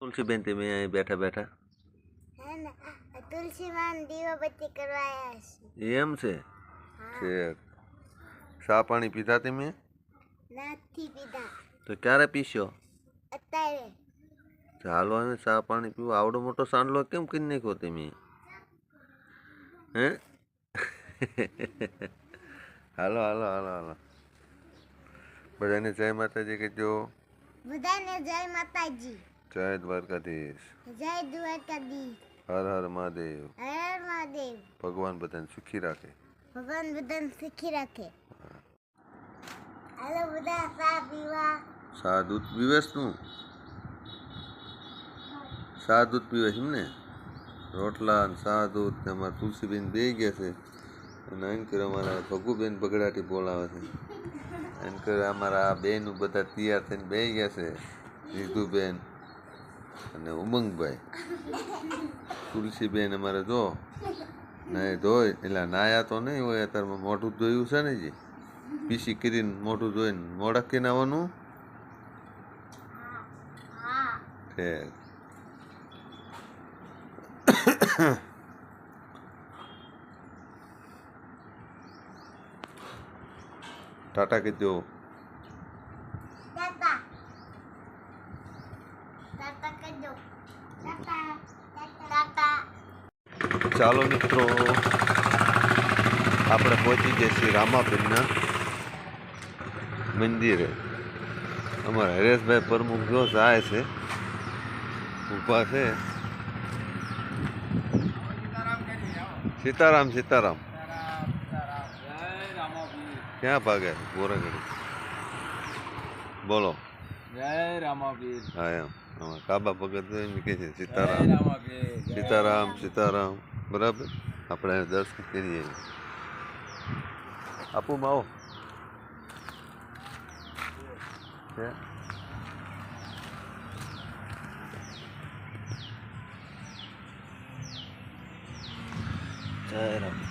तुलसी Ben ते मैं बैठा बैठा है ना तुलसी मां દીવાબત્તી કરવા આવ્યા છે एम से ठीक चा पानी पीधा ते मैं નથી પીધા तो क्यारे पीशो અત્યારે चालो हमें चा पानी पीव आवड़ो मोटो सांडलो केम कर नाखो ते हैं हालो हालो हालो हालो बधाने जय माताजी के जो બધાને જય માતાજી जय द्वारकाधीश જય દ્વારકાધીશ हर हर महादेव હર મહાદેવ भगवान बधाने सुखी राखे ભગવાન બધાને સુખી રાખે હાલો બધા ચા પીવા सा दूध पीवेस तू सा दूध पीवेस ने रोटला सा दूध अमर तुलसीबेन बे गया से एनकर अमरा भगुबेन बगड़ाटी बोलावे छे एनकर अमरा बेन बधा तैयार थईने बेही गया से रिधुबेन अने उमंगभाई तुलसीबेन अमरे जो नहीं धोई एटले नाया तो नहीं होय अत्यारे मोढुं धोयुं छे ने जी पीसी करीने मोढुं धोईने मोढा के नावવાનું ठीक टाटा के दो ટાટા ટાટા કરજો ટાટા ટાટા ચાલો મિત્રો આપણે પહોંચી ગયા છીએ રામાપીરના મંદિરે અમારા હરેશભાઈ પ્રમુખ જો જાય છે ઊભા છે સીતારામ સીતારામ ક્યાં ભાગે ગોરાગઢી બોલો જય રામાપીર હા એમ આમાં કાબા ભગત એમ કહે છે જય સીતારામ રામાપીર સીતારામ સીતારામ બરાબર આપણે દર્શન કરીએ આપું માવો છે જય રામ